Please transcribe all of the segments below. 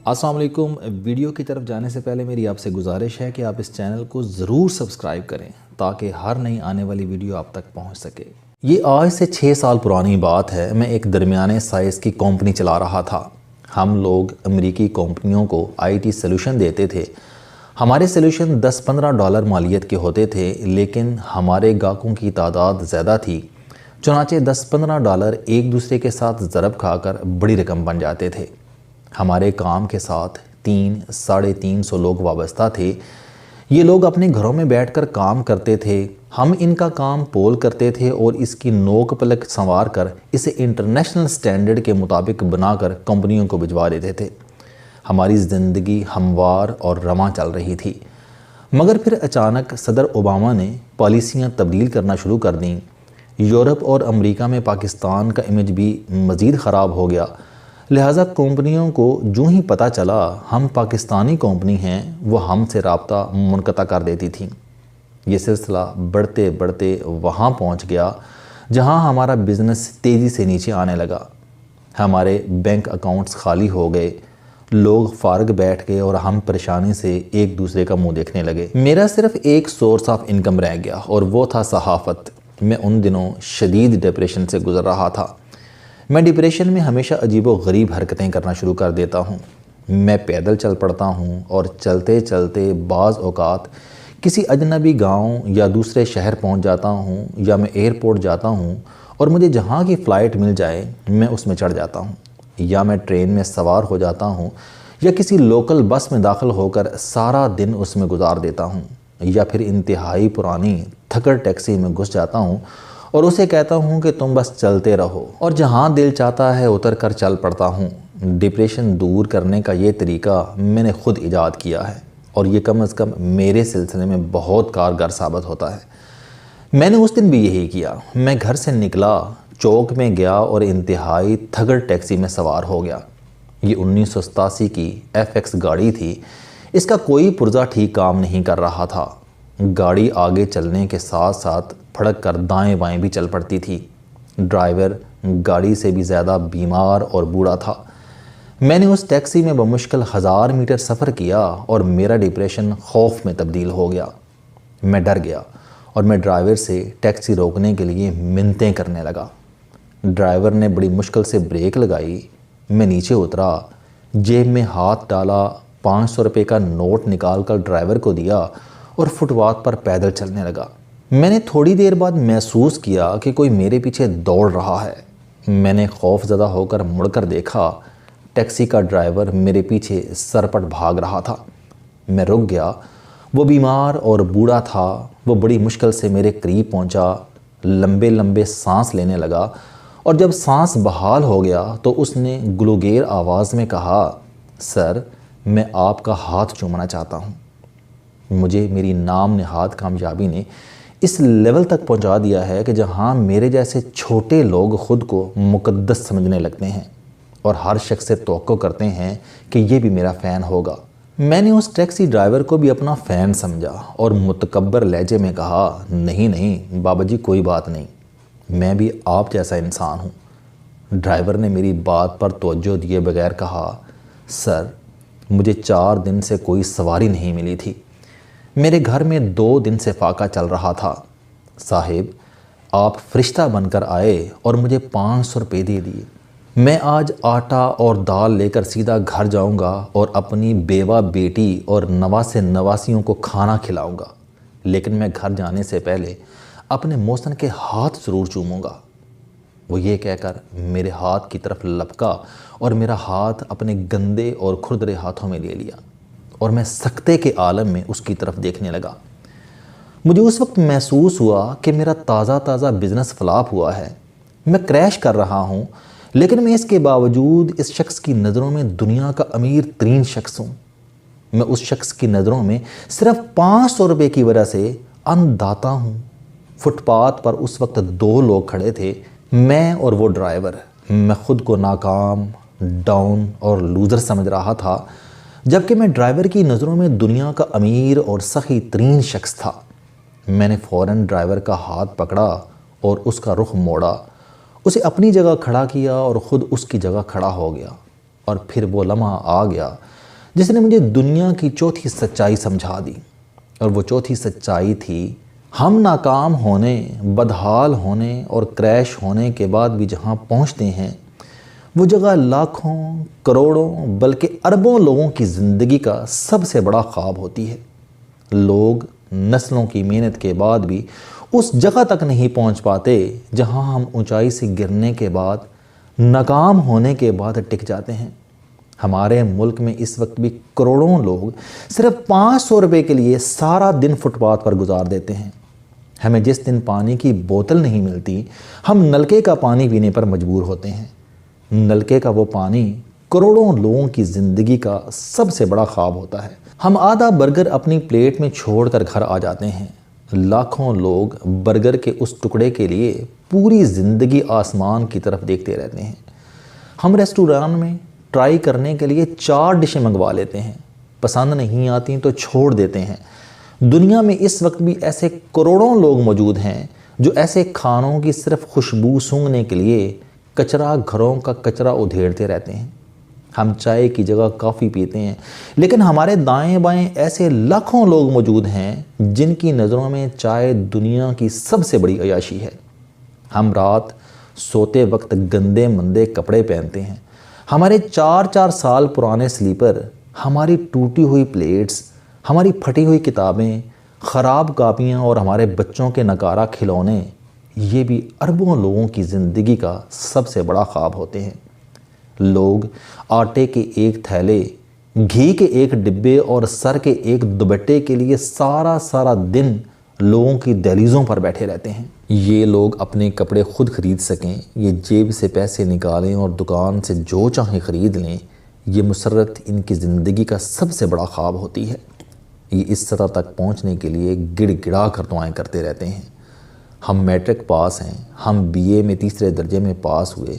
السلام علیکم۔ ویڈیو کی طرف جانے سے پہلے میری آپ سے گزارش ہے کہ آپ اس چینل کو ضرور سبسکرائب کریں تاکہ ہر نئی آنے والی ویڈیو آپ تک پہنچ سکے۔ یہ آج سے 6 سال پرانی بات ہے۔ میں ایک درمیانے سائز کی کمپنی چلا رہا تھا۔ ہم لوگ امریکی کمپنیوں کو IT سلوشن دیتے تھے۔ ہمارے سلوشن $10-15 مالیت کے ہوتے تھے، لیکن ہمارے گاہکوں کی تعداد زیادہ تھی، چنانچہ $10-15 ایک دوسرے کے ساتھ ضرب کھا کر بڑی رقم بن جاتے تھے۔ ہمارے کام کے ساتھ 300-350 لوگ وابستہ تھے۔ یہ لوگ اپنے گھروں میں بیٹھ کر کام کرتے تھے۔ ہم ان کا کام پول کرتے تھے اور اس کی نوک پلک سنوار کر اسے انٹرنیشنل سٹینڈرڈ کے مطابق بنا کر کمپنیوں کو بھجوا دیتے تھے۔ ہماری زندگی ہموار اور رواں چل رہی تھی، مگر پھر اچانک صدر اوباما نے پالیسیاں تبدیل کرنا شروع کر دیں۔ یورپ اور امریکہ میں پاکستان کا امیج بھی مزید خراب ہو گیا، لہٰذا کمپنیوں کو جو ہی پتہ چلا ہم پاکستانی کمپنی ہیں، وہ ہم سے رابطہ منقطع کر دیتی تھیں۔ یہ سلسلہ بڑھتے بڑھتے وہاں پہنچ گیا جہاں ہمارا بزنس تیزی سے نیچے آنے لگا۔ ہمارے بینک اکاؤنٹس خالی ہو گئے، لوگ فارغ بیٹھ گئے اور ہم پریشانی سے ایک دوسرے کا منہ دیکھنے لگے۔ میرا صرف ایک سورس آف انکم رہ گیا اور وہ تھا صحافت۔ میں ان دنوں شدید ڈپریشن سے گزر رہا تھا۔ میں ڈپریشن میں ہمیشہ عجیب و غریب حرکتیں کرنا شروع کر دیتا ہوں۔ میں پیدل چل پڑتا ہوں اور چلتے چلتے بعض اوقات کسی اجنبی گاؤں یا دوسرے شہر پہنچ جاتا ہوں، یا میں ایئرپورٹ جاتا ہوں اور مجھے جہاں کی فلائٹ مل جائے میں اس میں چڑھ جاتا ہوں، یا میں ٹرین میں سوار ہو جاتا ہوں، یا کسی لوکل بس میں داخل ہو کر سارا دن اس میں گزار دیتا ہوں، یا پھر انتہائی پرانی تھکڑ ٹیکسی میں گھس جاتا ہوں اور اسے کہتا ہوں کہ تم بس چلتے رہو، اور جہاں دل چاہتا ہے اتر کر چل پڑتا ہوں۔ ڈپریشن دور کرنے کا یہ طریقہ میں نے خود ایجاد کیا ہے، اور یہ کم از کم میرے سلسلے میں بہت کارگر ثابت ہوتا ہے۔ میں نے اس دن بھی یہی کیا۔ میں گھر سے نکلا، چوک میں گیا اور انتہائی تھکڑ ٹیکسی میں سوار ہو گیا۔ یہ 1987 کی FX گاڑی تھی۔ اس کا کوئی پرزہ ٹھیک کام نہیں کر رہا تھا۔ گاڑی آگے چلنے کے ساتھ ساتھ پھڑک کر دائیں بائیں بھی چل پڑتی تھی۔ ڈرائیور گاڑی سے بھی زیادہ بیمار اور بوڑھا تھا۔ میں نے اس ٹیکسی میں بمشکل 1000 میٹر سفر کیا اور میرا ڈپریشن خوف میں تبدیل ہو گیا۔ میں ڈر گیا اور میں ڈرائیور سے ٹیکسی روکنے کے لیے منتیں کرنے لگا۔ ڈرائیور نے بڑی مشکل سے بریک لگائی۔ میں نیچے اترا، جیب میں ہاتھ ڈالا، 500 روپے کا نوٹ نکال کر ڈرائیور کو دیا اور فٹ پاتھ پر پیدل چلنے لگا۔ میں نے تھوڑی دیر بعد محسوس کیا کہ کوئی میرے پیچھے دوڑ رہا ہے۔ میں نے خوف زدہ ہو کر مڑ کر دیکھا، ٹیکسی کا ڈرائیور میرے پیچھے سرپٹ بھاگ رہا تھا۔ میں رک گیا۔ وہ بیمار اور بوڑھا تھا۔ وہ بڑی مشکل سے میرے قریب پہنچا، لمبے لمبے سانس لینے لگا، اور جب سانس بحال ہو گیا تو اس نے گلوگیر آواز میں کہا، سر، میں آپ کا ہاتھ چومنا چاہتا ہوں۔ مجھے میری نام نہاد کامیابی نے اس لیول تک پہنچا دیا ہے کہ جہاں میرے جیسے چھوٹے لوگ خود کو مقدس سمجھنے لگتے ہیں اور ہر شخص سے توقع کرتے ہیں کہ یہ بھی میرا فین ہوگا۔ میں نے اس ٹیکسی ڈرائیور کو بھی اپنا فین سمجھا اور متکبر لہجے میں کہا، نہیں بابا جی، کوئی بات نہیں، میں بھی آپ جیسا انسان ہوں۔ ڈرائیور نے میری بات پر توجہ دیے بغیر کہا، سر، مجھے 4 دن سے کوئی سواری نہیں ملی تھی۔ میرے گھر میں 2 دن سے فاقہ چل رہا تھا۔ صاحب، آپ فرشتہ بن کر آئے اور مجھے 500 روپے دے دیے۔ میں آج آٹا اور دال لے کر سیدھا گھر جاؤں گا اور اپنی بیوہ بیٹی اور نواسے نواسیوں کو کھانا کھلاؤں گا، لیکن میں گھر جانے سے پہلے اپنے محسن کے ہاتھ ضرور چوموں گا۔ وہ یہ کہہ کر میرے ہاتھ کی طرف لپکا اور میرا ہاتھ اپنے گندے اور کھردرے ہاتھوں میں لے لیا، اور میں سکتے کے عالم میں اس کی طرف دیکھنے لگا۔ مجھے اس وقت محسوس ہوا کہ میرا تازہ بزنس فلاپ ہوا ہے۔ میں کریش کر رہا ہوں، لیکن میں اس کے باوجود اس شخص کی نظروں میں دنیا کا امیر ترین شخص ہوں۔ میں اس شخص کی نظروں میں صرف 500 روپے کی وجہ سے انداتا ہوں۔ فٹ پاتھ پر اس وقت 2 لوگ کھڑے تھے، میں اور وہ ڈرائیور۔ میں خود کو ناکام، ڈاؤن اور لوزر سمجھ رہا تھا، جبکہ میں ڈرائیور کی نظروں میں دنیا کا امیر اور سخی ترین شخص تھا۔ میں نے فوراً ڈرائیور کا ہاتھ پکڑا اور اس کا رخ موڑا، اسے اپنی جگہ کھڑا کیا اور خود اس کی جگہ کھڑا ہو گیا، اور پھر وہ لمحہ آ گیا جس نے مجھے دنیا کی چوتھی سچائی سمجھا دی، اور وہ چوتھی سچائی تھی ہم ناکام ہونے، بدحال ہونے اور کریش ہونے کے بعد بھی جہاں پہنچتے ہیں وہ جگہ لاکھوں، کروڑوں بلکہ اربوں لوگوں کی زندگی کا سب سے بڑا خواب ہوتی ہے۔ لوگ نسلوں کی محنت کے بعد بھی اس جگہ تک نہیں پہنچ پاتے جہاں ہم اونچائی سے گرنے کے بعد، ناکام ہونے کے بعد ٹک جاتے ہیں۔ ہمارے ملک میں اس وقت بھی کروڑوں لوگ صرف 500 روپے کے لیے سارا دن فٹ پاتھ پر گزار دیتے ہیں۔ ہمیں جس دن پانی کی بوتل نہیں ملتی، ہم نلکے کا پانی پینے پر مجبور ہوتے ہیں۔ نلکے کا وہ پانی کروڑوں لوگوں کی زندگی کا سب سے بڑا خواب ہوتا ہے۔ ہم آدھا برگر اپنی پلیٹ میں چھوڑ کر گھر آ جاتے ہیں۔ لاکھوں لوگ برگر کے اس ٹکڑے کے لیے پوری زندگی آسمان کی طرف دیکھتے رہتے ہیں۔ ہم ریسٹوران میں ٹرائی کرنے کے لیے 4 ڈشیں منگوا لیتے ہیں، پسند نہیں آتی تو چھوڑ دیتے ہیں۔ دنیا میں اس وقت بھی ایسے کروڑوں لوگ موجود ہیں جو ایسے کھانوں کی صرف خوشبو سونگھنے کے لیے کچرا گھروں کا کچرا ادھیڑتے رہتے ہیں۔ ہم چائے کی جگہ کافی پیتے ہیں، لیکن ہمارے دائیں بائیں ایسے لاکھوں لوگ موجود ہیں جن کی نظروں میں چائے دنیا کی سب سے بڑی عیاشی ہے۔ ہم رات سوتے وقت گندے مندے کپڑے پہنتے ہیں۔ ہمارے 4 سال پرانے سلیپر، ہماری ٹوٹی ہوئی پلیٹس، ہماری پھٹی ہوئی کتابیں، خراب کاپیاں اور ہمارے بچوں کے نکارہ کھلونے، یہ بھی اربوں لوگوں کی زندگی کا سب سے بڑا خواب ہوتے ہیں۔ لوگ آٹے کے ایک تھیلے، گھی کے ایک ڈبے اور سر کے ایک دوپٹے کے لیے سارا دن لوگوں کی دہلیزوں پر بیٹھے رہتے ہیں۔ یہ لوگ اپنے کپڑے خود خرید سکیں، یہ جیب سے پیسے نکالیں اور دکان سے جو چاہیں خرید لیں، یہ مسرت ان کی زندگی کا سب سے بڑا خواب ہوتی ہے۔ یہ اس سطح تک پہنچنے کے لیے گڑ گڑا کر دعائیں کرتے رہتے ہیں۔ ہم میٹرک پاس ہیں، ہم BA میں 3 درجے میں پاس ہوئے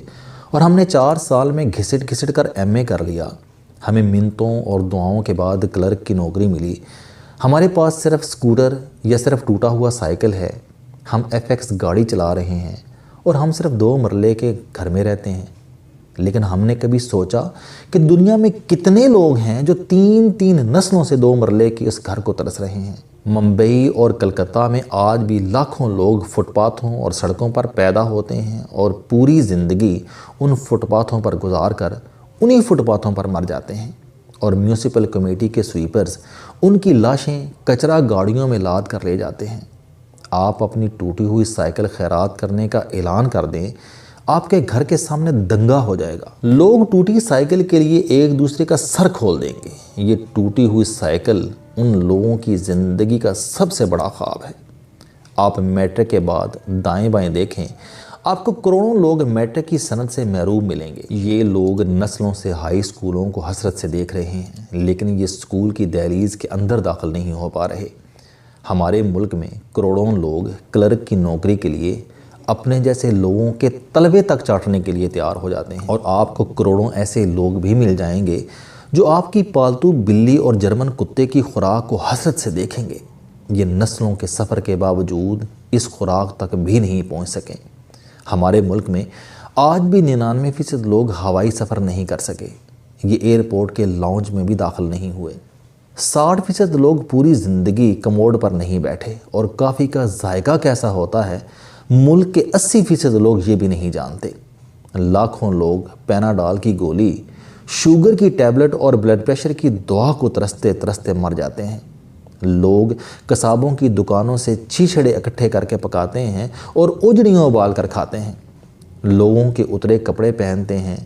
اور ہم نے 4 سال میں گھسٹ کر MA کر لیا۔ ہمیں منتوں اور دعاؤں کے بعد کلرک کی نوکری ملی۔ ہمارے پاس صرف اسکوٹر یا صرف ٹوٹا ہوا سائیکل ہے۔ ہم FX گاڑی چلا رہے ہیں اور ہم صرف 2 مرلے کے گھر میں رہتے ہیں۔ لیکن ہم نے کبھی سوچا کہ دنیا میں کتنے لوگ ہیں جو 3 نسلوں سے 2 مرلے کی اس گھر کو ترس رہے ہیں؟ ممبئی اور کلکتہ میں آج بھی لاکھوں لوگ فٹ پاتھوں اور سڑکوں پر پیدا ہوتے ہیں اور پوری زندگی ان فٹ پاتھوں پر گزار کر انہی فٹ پاتھوں پر مر جاتے ہیں، اور میونسپل کمیٹی کے سویپرز ان کی لاشیں کچرا گاڑیوں میں لاد کر لے جاتے ہیں۔ آپ اپنی ٹوٹی ہوئی سائیکل خیرات کرنے کا اعلان کر دیں، آپ کے گھر کے سامنے دنگا ہو جائے گا۔ لوگ ٹوٹی سائیکل کے لیے ایک دوسرے کا سر کھول دیں گے۔ یہ ٹوٹی ہوئی سائیکل ان لوگوں کی زندگی کا سب سے بڑا خواب ہے۔ آپ میٹرک کے بعد دائیں بائیں دیکھیں، آپ کو کروڑوں لوگ میٹرک کی سند سے محروم ملیں گے۔ یہ لوگ نسلوں سے ہائی سکولوں کو حسرت سے دیکھ رہے ہیں، لیکن یہ سکول کی دہلیز کے اندر داخل نہیں ہو پا رہے۔ ہمارے ملک میں کروڑوں لوگ کلرک کی نوکری کے لیے اپنے جیسے لوگوں کے تلوے تک چاٹنے کے لیے تیار ہو جاتے ہیں، اور آپ کو کروڑوں ایسے لوگ بھی مل جائیں گے جو آپ کی پالتو بلی اور جرمن کتے کی خوراک کو حسرت سے دیکھیں گے۔ یہ نسلوں کے سفر کے باوجود اس خوراک تک بھی نہیں پہنچ سکیں۔ ہمارے ملک میں آج بھی 99% لوگ ہوائی سفر نہیں کر سکے، یہ ایئرپورٹ کے لاؤنج میں بھی داخل نہیں ہوئے۔ 60% لوگ پوری زندگی کموڈ پر نہیں بیٹھے، اور کافی کا ذائقہ کیسا ہوتا ہے ملک کے 80% لوگ یہ بھی نہیں جانتے۔ لاکھوں لوگ پیناڈال کی گولی، شوگر کی ٹیبلٹ اور بلڈ پریشر کی دوا کو ترستے ترستے مر جاتے ہیں۔ لوگ قصابوں کی دکانوں سے چھیچھڑے اکٹھے کر کے پکاتے ہیں اور اجڑیاں ابال کر کھاتے ہیں۔ لوگوں کے اترے کپڑے پہنتے ہیں،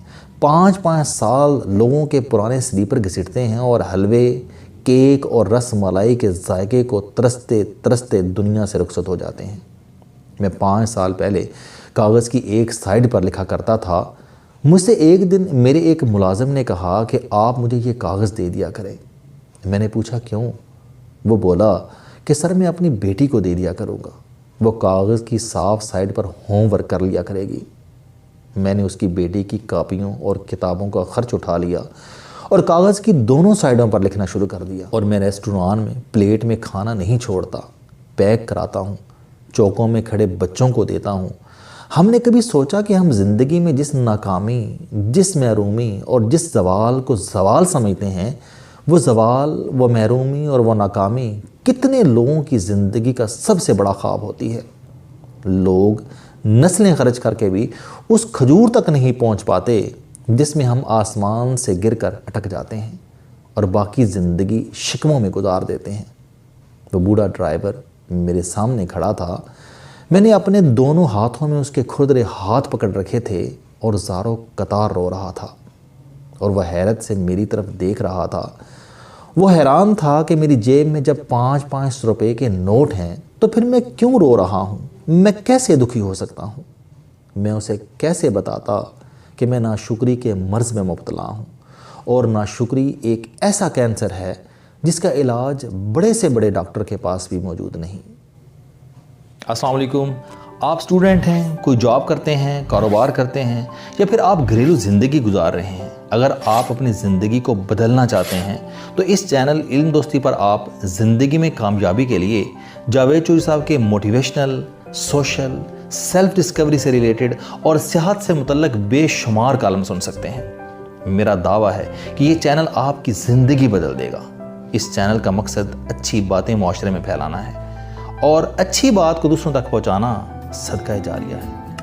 5 سال لوگوں کے پرانے سلیپر گھسیٹتے ہیں اور حلوے، کیک اور رس ملائی کے ذائقے کو ترستے ترستے دنیا سے رخصت ہو جاتے ہیں۔ میں 5 سال پہلے کاغذ کی ایک سائیڈ پر لکھا کرتا تھا۔ مجھ سے ایک دن میرے ایک ملازم نے کہا کہ آپ مجھے یہ کاغذ دے دیا کریں۔ میں نے پوچھا کیوں؟ وہ بولا کہ سر میں اپنی بیٹی کو دے دیا کروں گا، وہ کاغذ کی صاف سائیڈ پر ہوم ورک کر لیا کرے گی۔ میں نے اس کی بیٹی کی کاپیوں اور کتابوں کا خرچ اٹھا لیا اور کاغذ کی دونوں سائیڈوں پر لکھنا شروع کر دیا۔ اور میں ریسٹوران میں پلیٹ میں کھانا نہیں چھوڑتا، پیک کراتا ہوں، چوکوں میں کھڑے بچوں کو دیتا ہوں۔ ہم نے کبھی سوچا کہ ہم زندگی میں جس ناکامی، جس محرومی اور جس زوال کو زوال سمجھتے ہیں، وہ زوال، وہ محرومی اور وہ ناکامی کتنے لوگوں کی زندگی کا سب سے بڑا خواب ہوتی ہے۔ لوگ نسلیں خرچ کر کے بھی اس کھجور تک نہیں پہنچ پاتے جس میں ہم آسمان سے گر کر اٹک جاتے ہیں اور باقی زندگی شکموں میں گزار دیتے ہیں۔ وہ بوڑھا ڈرائیور میرے سامنے کھڑا تھا، میں نے اپنے دونوں ہاتھوں میں اس کے کھردرے ہاتھ پکڑ رکھے تھے اور زاروں قطار رو رہا تھا، اور وہ حیرت سے میری طرف دیکھ رہا تھا۔ وہ حیران تھا کہ میری جیب میں جب 500 روپے کے نوٹ ہیں تو پھر میں کیوں رو رہا ہوں، میں کیسے دکھی ہو سکتا ہوں۔ میں اسے کیسے بتاتا کہ میں ناشکری کے مرض میں مبتلا ہوں، اور ناشکری ایک ایسا کینسر ہے جس کا علاج بڑے سے بڑے ڈاکٹر کے پاس بھی موجود نہیں۔ السلام علیکم، آپ سٹوڈنٹ ہیں، کوئی جاب کرتے ہیں، کاروبار کرتے ہیں، یا پھر آپ گھریلو زندگی گزار رہے ہیں۔ اگر آپ اپنی زندگی کو بدلنا چاہتے ہیں تو اس چینل علم دوستی پر آپ زندگی میں کامیابی کے لیے جاوید چوہدری صاحب کے موٹیویشنل، سوشل، سیلف ڈسکوری سے ریلیٹڈ اور صحت سے متعلق بے شمار کالم سن سکتے ہیں۔ میرا دعویٰ ہے کہ یہ چینل آپ کی زندگی بدل دے گا۔ اس چینل کا مقصد اچھی باتیں معاشرے میں پھیلانا ہے، اور اچھی بات کو دوسروں تک پہنچانا صدقہ جاریہ ہے۔